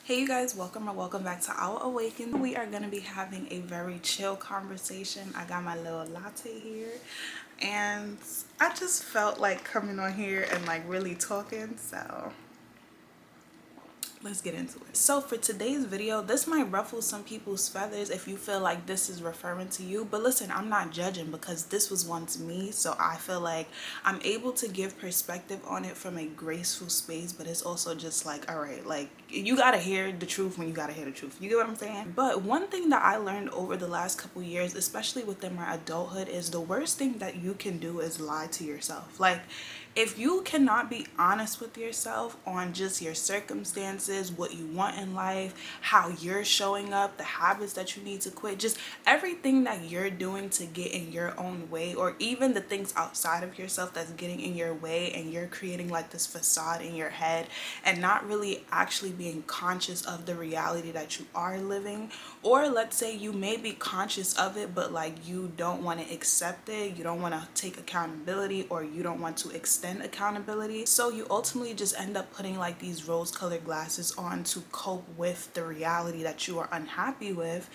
Hey you guys, welcome or welcome back to Our Awaken. We are going to be having a very chill conversation. I got my little latte here and I just felt like coming on here and like really talking, so let's get into it. So for today's video, this might ruffle some people's feathers if you feel like this is referring to you, but listen, I'm not judging because this was once me, so I feel like I'm able to give perspective on it from a graceful space, but it's also just like, all right, like you gotta hear the truth when you gotta hear the truth, you get what I'm saying? But one thing that I learned over the last couple years, especially within my adulthood, is the worst thing that you can do is lie to yourself. Like, if you cannot be honest with yourself on just your circumstances, what you want in life, how you're showing up, the habits that you need to quit, just everything that you're doing to get in your own way, or even the things outside of yourself that's getting in your way, and you're creating like this facade in your head and not really actually being conscious of the reality that you are living. Or let's say you may be conscious of it, but like you don't want to accept it, you don't want to take accountability, or you don't want to extend accountability, so you ultimately just end up putting like these rose-colored glasses on to cope with the reality that you are unhappy with.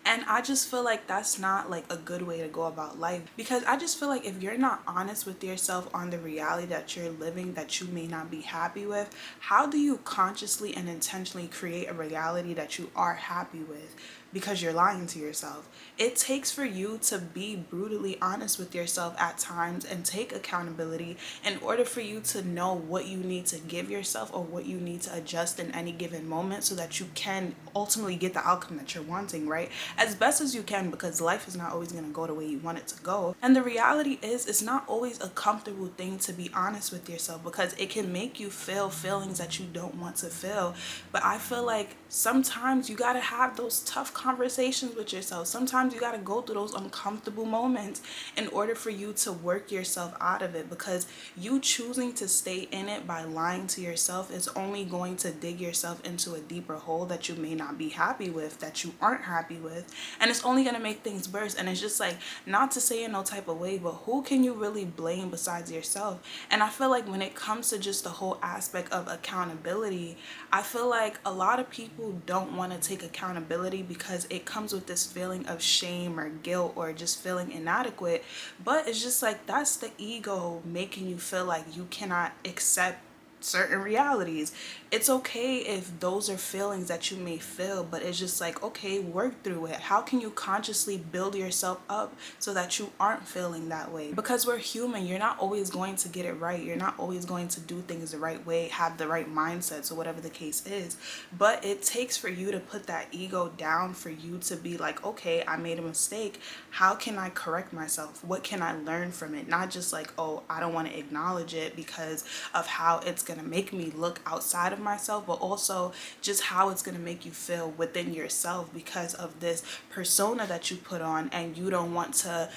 And I just feel like that's not like a good way to go about life, because I just feel like if you're not honest with yourself on the reality that you're living that you may not be happy with, how do you consciously and intentionally create a reality that you are happy with? Because you're lying to yourself. It takes for you to be brutally honest with yourself at times and take accountability in order for you to know what you need to give yourself or what you need to adjust in any given moment so that you can ultimately get the outcome that you're wanting, right? As best as you can, because life is not always going to go the way you want it to go. And the reality is, it's not always a comfortable thing to be honest with yourself, because it can make you feel feelings that you don't want to feel. But I feel like sometimes you got to have those tough conversations with yourself. Sometimes you got to go through those uncomfortable moments in order for you to work yourself out of it, because you choosing to stay in it by lying to yourself is only going to dig yourself into a deeper hole that you may not be happy with, that you aren't happy with, and it's only going to make things worse. And it's just like, not to say in no type of way, but who can you really blame besides yourself? And I feel like when it comes to just the whole aspect of accountability, I feel like a lot of people don't want to take accountability because it comes with this feeling of shame or guilt or just feeling inadequate. But it's just like, that's the ego making you feel like you cannot accept certain realities. It's okay if those are feelings that you may feel, but it's just like, okay, work through it. How can you consciously build yourself up so that you aren't feeling that way? Because we're human. You're not always going to get it right. You're not always going to do things the right way, have the right mindset, or whatever the case is. But it takes for you to put that ego down, for you to be like, okay, I made a mistake. How can I correct myself? What can I learn from it? Not just like, oh, I don't want to acknowledge it because of how it's going to make me look outside of myself, but also just how it's going to make you feel within yourself because of this persona that you put on, and you don't want to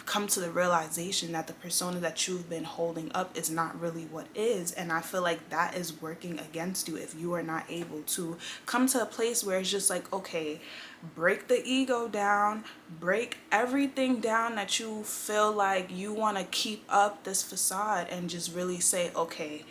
come to the realization that the persona that you've been holding up is not really what is. And I feel like that is working against you if you are not able to come to a place where it's just like, okay, break the ego down, break everything down that you feel like you want to keep up this facade, and just really say, okay,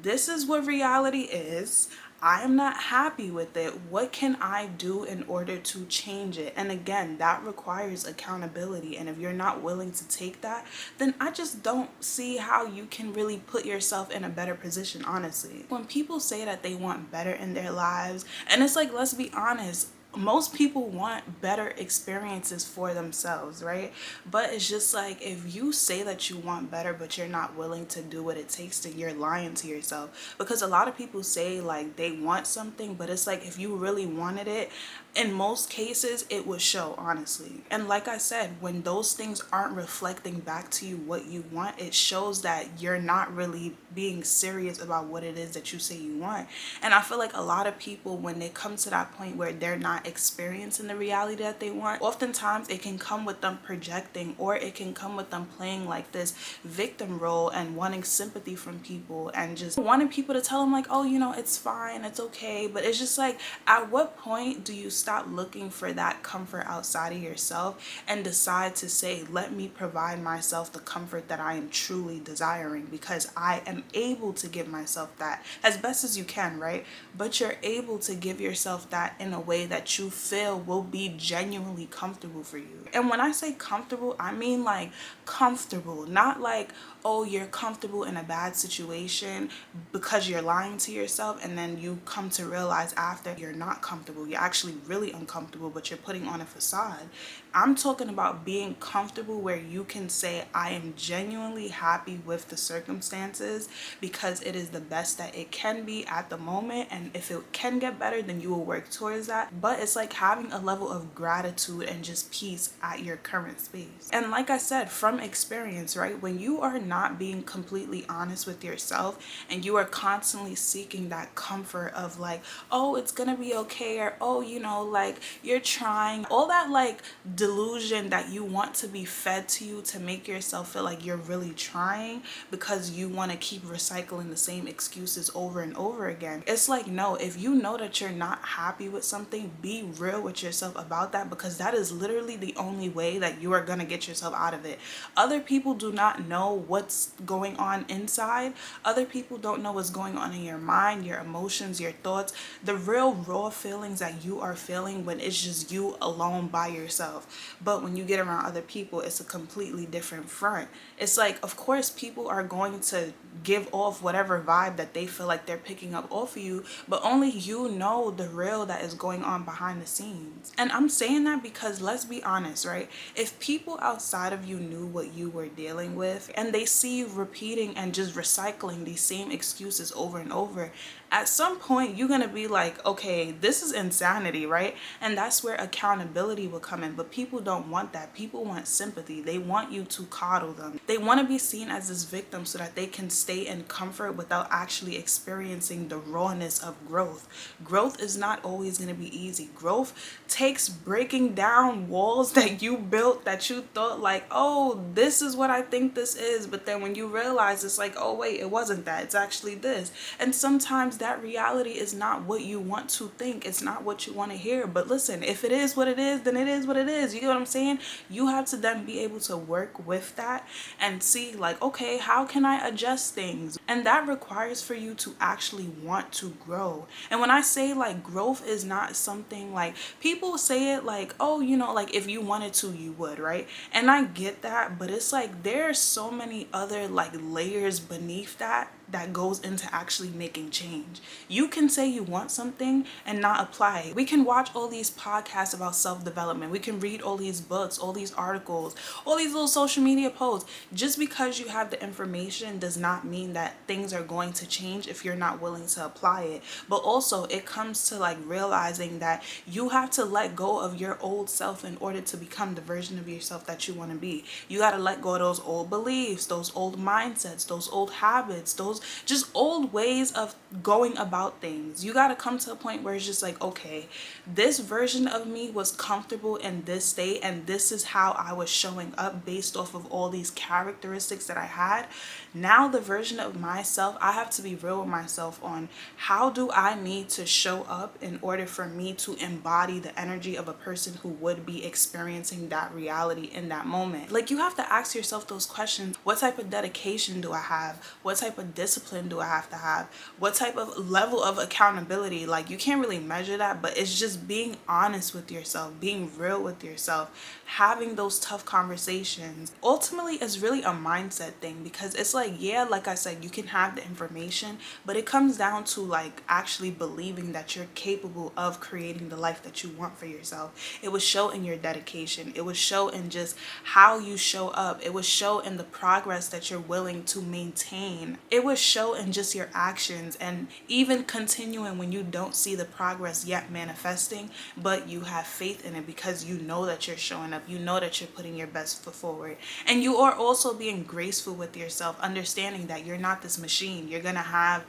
this is what reality is. I am not happy with it. What can I do in order to change it? And again, that requires accountability. And if you're not willing to take that, then I just don't see how you can really put yourself in a better position, honestly. When people say that they want better in their lives, and it's like, let's be honest, most people want better experiences for themselves, right? But it's just like, if you say that you want better but you're not willing to do what it takes, to, you're lying to yourself. Because a lot of people say like they want something, but it's like, if you really wanted it, in most cases it would show, honestly. And like I said, when those things aren't reflecting back to you what you want, it shows that you're not really being serious about what it is that you say you want. And I feel like a lot of people, when they come to that point where they're not not experiencing the reality that they want. Oftentimes it can come with them projecting, or it can come with them playing like this victim role and wanting sympathy from people and just wanting people to tell them like, oh, you know, it's fine, it's okay. But it's just like, at what point do you stop looking for that comfort outside of yourself and decide to say, let me provide myself the comfort that I am truly desiring, because I am able to give myself that as best as you can, right? But you're able to give yourself that in a way that you feel will be genuinely comfortable for you. And when I say comfortable, I mean like comfortable, not like, oh, you're comfortable in a bad situation because you're lying to yourself and then you come to realize after you're not comfortable, you're actually really uncomfortable, but you're putting on a facade. I'm talking about being comfortable where you can say, I am genuinely happy with the circumstances because it is the best that it can be at the moment, and if it can get better, then you will work towards that. But it's like having a level of gratitude and just peace at your current space. And like I said, from experience, right, when you are not being completely honest with yourself and you are constantly seeking that comfort of like, oh, it's gonna be okay, or oh, you know, like you're trying, all that like delusion that you want to be fed to you to make yourself feel like you're really trying because you want to keep recycling the same excuses over and over again. It's like, no, if you know that you're not happy with something, be real with yourself about that, because that is literally the only way that you are going to get yourself out of it. Other people do not know what's going on inside. Other people don't know what's going on in your mind, your emotions, your thoughts, the real raw feelings that you are feeling when it's just you alone by yourself. But when you get around other people, it's a completely different front. It's like, of course, people are going to give off whatever vibe that they feel like they're picking up off of you, but only you know the real that is going on behind the scenes. And I'm saying that because, let's be honest, right? If people outside of you knew what you were dealing with and they see you repeating and just recycling these same excuses over and over, at some point you're gonna be like, okay, this is insanity, right? And that's where accountability will come in. But people don't want that. People want sympathy. They want you to coddle them. They want to be seen as this victim so that they can stay in comfort without actually experiencing the rawness of growth. Growth is not always going to be easy. Growth takes breaking down walls that you built that you thought like, oh, this is what I think this is. But then when you realize it's like, oh, wait, it wasn't that. It's actually this. And sometimes that reality is not what you want to think. It's not what you want to hear. But listen, if it is what it is, then it is what it is. You get what I'm saying? You have to then be able to work with that and see like, okay, how can I adjust things? And that requires for you to actually want to grow. And when I say like growth is not something like, people say it like, oh, you know, like if you wanted to, you would, right? And I get that, but it's like there are so many other like layers beneath that goes into actually making change. You can say you want something and not apply it. We can watch all these podcasts about self-development. We can read all these books, all these articles, all these little social media posts. Just because you have the information does not mean that things are going to change if you're not willing to apply it. But also it comes to like realizing that you have to let go of your old self in order to become the version of yourself that you want to be. You got to let go of those old beliefs, those old mindsets, those old habits, those just old ways of going about things. You got to come to a point where it's just like, okay, this version of me was comfortable in this state and this is how I was showing up based off of all these characteristics that I had. Now the version of myself, I have to be real with myself on how do I need to show up in order for me to embody the energy of a person who would be experiencing that reality in that moment. Like you have to ask yourself those questions. What type of dedication do I have? What type of discipline do I have to have? What type of level of accountability? Like you can't really measure that, but it's just being honest with yourself, being real with yourself, having those tough conversations. Ultimately, it's really a mindset thing, because it's like, yeah, like I said, you can have the information, but it comes down to like actually believing that you're capable of creating the life that you want for yourself. It would show in your dedication. It would show in just how you show up. It would show in the progress that you're willing to maintain. It would show in just your actions, and even continuing when you don't see the progress yet manifesting, but you have faith in it because you know that you're showing up. You know that you're putting your best foot forward, and you are also being graceful with yourself, understanding that you're not this machine. You're gonna have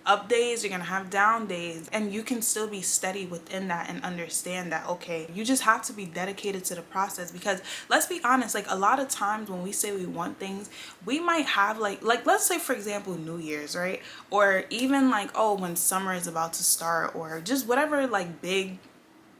up days, you're gonna have down days, and you can still be steady within that and understand that, okay, you just have to be dedicated to the process. Because let's be honest, like a lot of times when we say we want things, we might have like let's say for example New Year's, right? Or even like, oh, when summer is about to start, or just whatever like big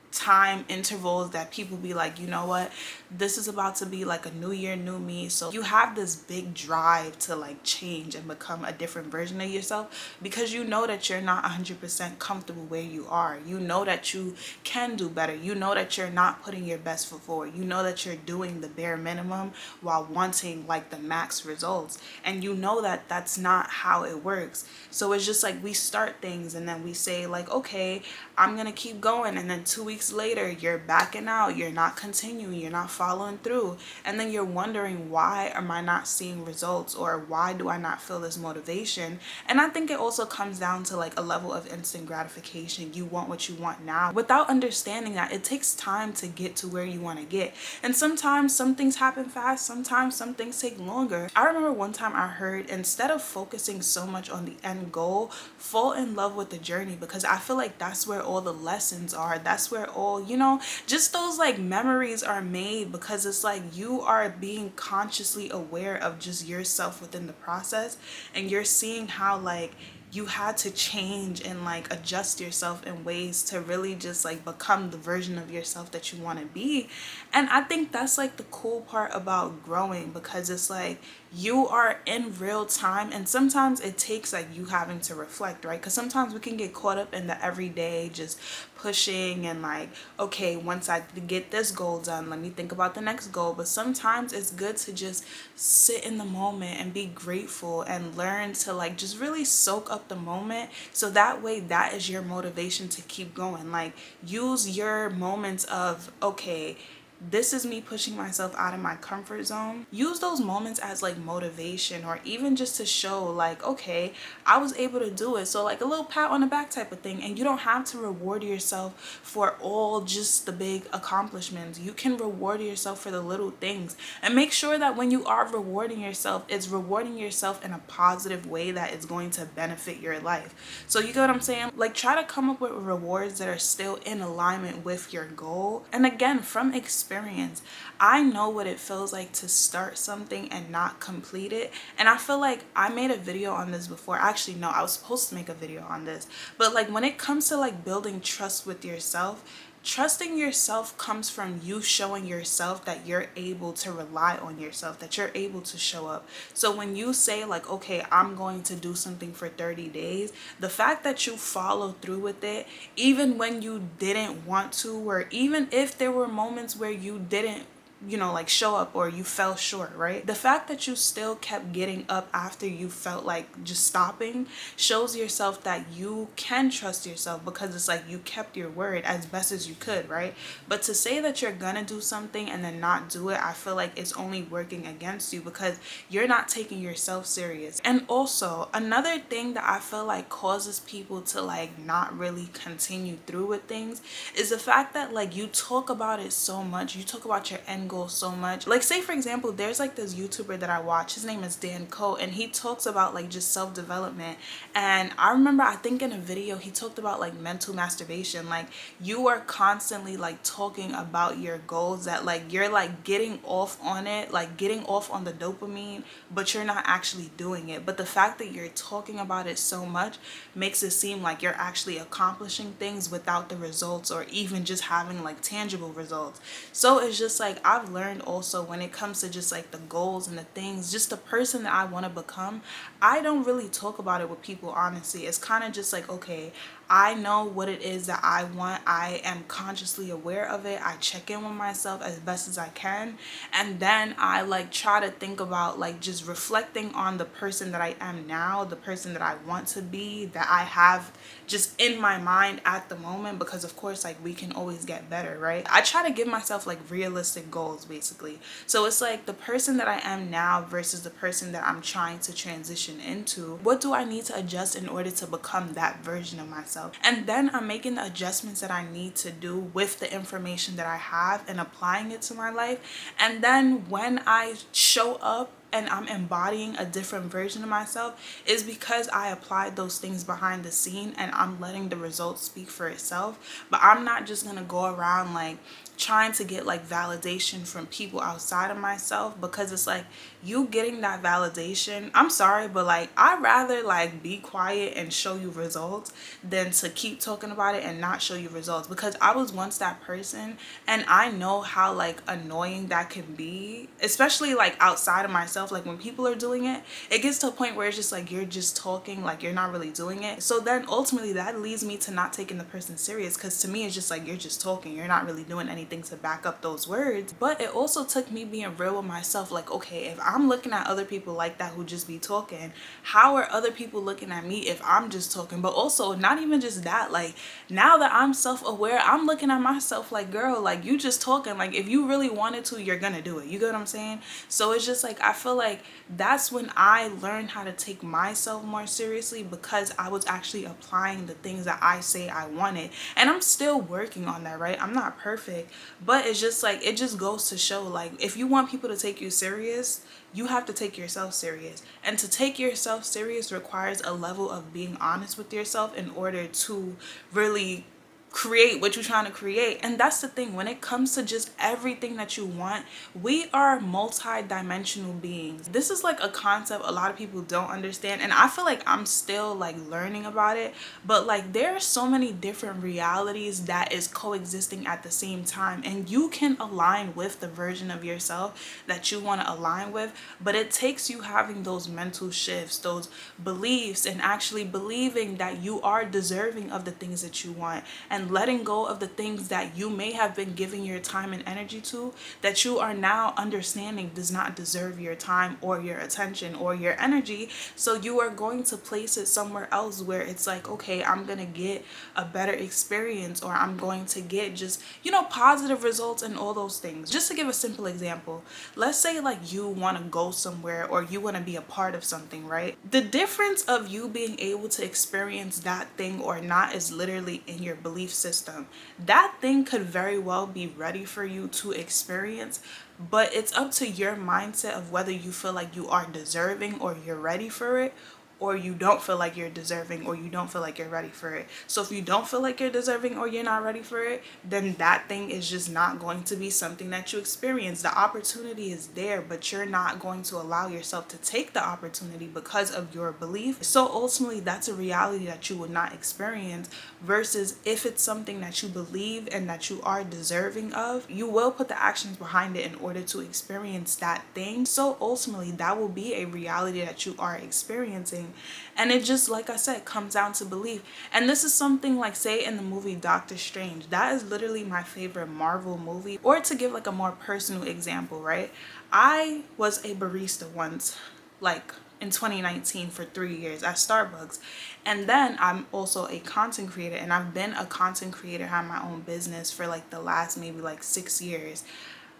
time intervals that people be like, you know what, this is about to be like a new year, new me. So you have this big drive to like change and become a different version of yourself, because you know that you're not 100% comfortable where you are. You know that you can do better. You know that you're not putting your best foot forward. You know that you're doing the bare minimum while wanting like the max results, and you know that that's not how it works. So it's just like we start things and then we say like, okay, I'm gonna keep going, and then 2 weeks later you're backing out, you're not continuing, you're not following through, and then you're wondering, why am I not seeing results, or why do I not feel this motivation? And I think it also comes down to like a level of instant gratification. You want what you want now without understanding that it takes time to get to where you want to get. And sometimes some things happen fast, sometimes some things take longer. I remember one time I heard, instead of focusing so much on the end goal, fall in love with the journey, because I feel like that's where all the lessons are. That's where all, you know, just those like memories are made, because it's like you are being consciously aware of just yourself within the process, and you're seeing how like you had to change and like adjust yourself in ways to really just like become the version of yourself that you want to be. And I think that's like the cool part about growing, because it's like you are in real time, and sometimes it takes like you having to reflect, right? Because sometimes we can get caught up in the everyday just pushing and like, okay, once I get this goal done, let me think about the next goal. But sometimes it's good to just sit in the moment and be grateful and learn to like just really soak up the moment, so that way that is your motivation to keep going. Like use your moments of, okay, this is me pushing myself out of my comfort zone. Use those moments as like motivation, or even just to show like, okay, I was able to do it. So like a little pat on the back type of thing. And you don't have to reward yourself for all just the big accomplishments. You can reward yourself for the little things, and make sure that when you are rewarding yourself, it's rewarding yourself in a positive way that is going to benefit your life. So you get what I'm saying? Like try to come up with rewards that are still in alignment with your goal. And again, from experience, I know what it feels like to start something and not complete it. And I feel like I made a video on this before. Actually, no, I was supposed to make a video on this. But like when it comes to like building trust with yourself, trusting yourself comes from you showing yourself that you're able to rely on yourself, that you're able to show up. So when you say like, okay, I'm going to do something for 30 days, the fact that you follow through with it, even when you didn't want to, or even if there were moments where you didn't, you know, like show up, or you fell short, right? The fact that you still kept getting up after you felt like just stopping shows yourself that you can trust yourself, because it's like you kept your word as best as you could, right? But to say that you're gonna do something and then not do it, I feel like it's only working against you, because you're not taking yourself serious. And also another thing that I feel like causes people to like not really continue through with things is the fact that like you talk about it so much, you talk about your end goal so much. Like say for example, there's like this YouTuber that I watch, his name is Dan Coe, and he talks about like just self-development. And I remember, I think in a video he talked about like mental masturbation. Like you are constantly like talking about your goals, that like you're like getting off on it, like getting off on the dopamine, but you're not actually doing it. But the fact that you're talking about it so much makes it seem like you're actually accomplishing things without the results, or even just having like tangible results. So it's just like I've learned also, when it comes to just like the goals and the things, just the person that I want to become, I don't really talk about it with people, honestly. It's kind of just like, okay, I know what it is that I want. I am consciously aware of it. I check in with myself as best as I can. And then I like try to think about like just reflecting on the person that I am now, the person that I want to be, that I have just in my mind at the moment, because of course like we can always get better, right? I try to give myself like realistic goals basically. So it's like the person that I am now versus the person that I'm trying to transition into. What do I need to adjust in order to become that version of myself? And then I'm making the adjustments that I need to do with the information that I have and applying it to my life. And then when I show up and I'm embodying a different version of myself is because I applied those things behind the scene and I'm letting the results speak for itself. But I'm not just gonna go around like trying to get like validation from people outside of myself, because it's like, you getting that validation, I'm sorry, but like I'd rather like be quiet and show you results than to keep talking about it and not show you results. Because I was once that person, and I know how like annoying that can be, especially like outside of myself. Like when people are doing it, it gets to a point where it's just like you're just talking, like you're not really doing it. So then ultimately that leads me to not taking the person serious, because to me it's just like you're just talking, you're not really doing anything to back up those words. But it also took me being real with myself, like, okay, if I'm looking at other people like that who just be talking, how are other people looking at me if I'm just talking? But also not even just that, like now that I'm self-aware, I'm looking at myself like, girl, like you just talking, like if you really wanted to, you're gonna do it. You get what I'm saying? So it's just like, I feel like that's when I learned how to take myself more seriously, because I was actually applying the things that I say I wanted. And I'm still working on that, right? I'm not perfect, but it's just like, it just goes to show, like if you want people to take you serious, you have to take yourself serious. And to take yourself serious requires a level of being honest with yourself in order to really create what you're trying to create. And that's the thing, when it comes to just everything that you want, we are multi-dimensional beings. This is like a concept a lot of people don't understand, and I feel like I'm still like learning about it. But like there are so many different realities that is coexisting at the same time, and you can align with the version of yourself that you want to align with. But it takes you having those mental shifts, those beliefs, and actually believing that you are deserving of the things that you want, and letting go of the things that you may have been giving your time and energy to, that you are now understanding does not deserve your time or your attention or your energy. So you are going to place it somewhere else where it's like, okay, I'm gonna get a better experience, or I'm going to get just, you know, positive results and all those things. Just to give a simple example, let's say like you want to go somewhere or you want to be a part of something, right? The difference of you being able to experience that thing or not is literally in your belief system. That thing could very well be ready for you to experience, but it's up to your mindset of whether you feel like you are deserving or you're ready for it, or you don't feel like you're deserving or you don't feel like you're ready for it. So if you don't feel like you're deserving or you're not ready for it, then that thing is just not going to be something that you experience. The opportunity is there, but you're not going to allow yourself to take the opportunity because of your belief. So ultimately that's a reality that you will not experience, versus if it's something that you believe and that you are deserving of, you will put the actions behind it in order to experience that thing. So ultimately that will be a reality that you are experiencing. And it just, like I said, comes down to belief. And this is something like, say in the movie Doctor Strange, that is literally my favorite Marvel movie. Or to give like a more personal example, right? I was a barista once, like in 2019 for 3 years at Starbucks. And then I'm also a content creator, and I've been a content creator, have my own business for like the last maybe like 6 years.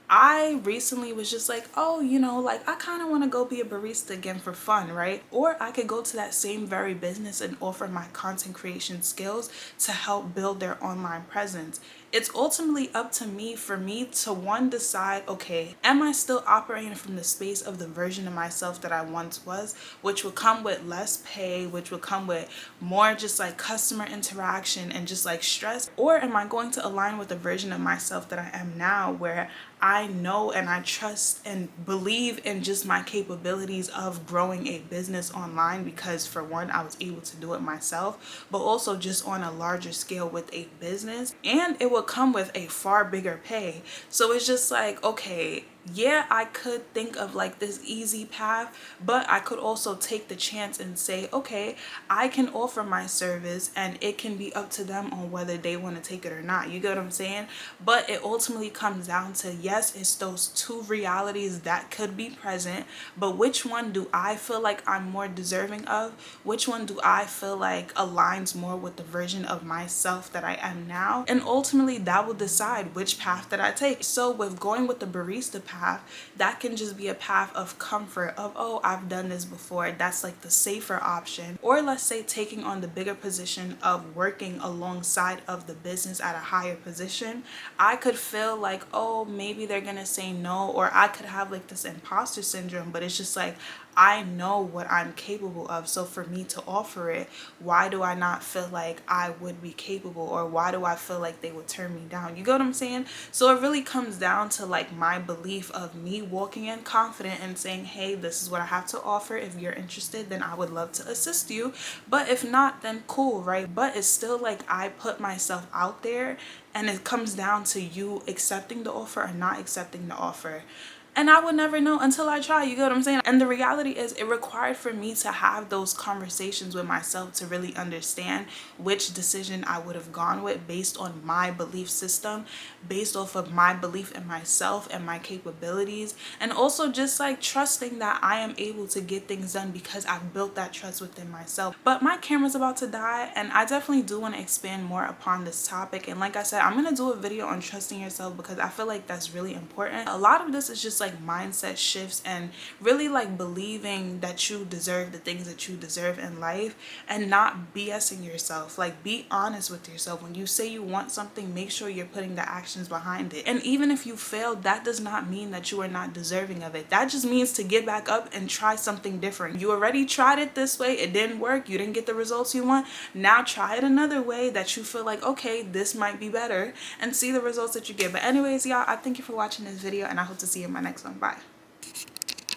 I recently was just like, oh, you know, like I kind of want to go be a barista again for fun, right? Or I could go to that same very business and offer my content creation skills to help build their online presence. It's ultimately up to me, for me to one, decide, okay, am I still operating from the space of the version of myself that I once was, which would come with less pay, which would come with more just like customer interaction and just like stress? Or am I going to align with the version of myself that I am now, where I know and I trust and believe in just my capabilities of growing a business online, because for one, I was able to do it myself, but also just on a larger scale with a business, and it will come with a far bigger pay. So it's just like, okay, yeah, I could think of like this easy path, but I could also take the chance and say, okay, I can offer my service and it can be up to them on whether they want to take it or not. You get what I'm saying? But it ultimately comes down to, yes, it's those two realities that could be present, but which one do I feel like I'm more deserving of? Which one do I feel like aligns more with the version of myself that I am now? And ultimately that will decide which path that I take. So with going with the barista path, path. That can just be a path of comfort of, oh, I've done this before. That's like the safer option. Or let's say taking on the bigger position of working alongside of the business at a higher position. I could feel like, oh, maybe they're gonna say no, or I could have like this imposter syndrome, but it's just like, I know what I'm capable of. So for me to offer it, why do I not feel like I would be capable, or why do I feel like they would turn me down? You get what I'm saying? So it really comes down to like my belief of me walking in confident and saying, hey, this is what I have to offer. If you're interested, then I would love to assist you. But if not, then cool, right? But it's still like I put myself out there, and it comes down to you accepting the offer or not accepting the offer. And I would never know until I try, you get what I'm saying? And the reality is it required for me to have those conversations with myself to really understand which decision I would have gone with based on my belief system, based off of my belief in myself and my capabilities, and also just like trusting that I am able to get things done because I've built that trust within myself. But my camera's about to die, and I definitely do want to expand more upon this topic. And like I said, I'm going to do a video on trusting yourself because I feel like that's really important. A lot of this is just like mindset shifts and really like believing that you deserve the things that you deserve in life and not BSing yourself. Like, be honest with yourself. When you say you want something, make sure you're putting the actions behind it. And even if you fail, that does not mean that you are not deserving of it. That just means to get back up and try something different. You already tried it this way, it didn't work, you didn't get the results you want. Now try it another way that you feel like, okay, this might be better, and see the results that you get. But anyways, y'all, I thank you for watching this video, and I hope to see you in my next one. Bye.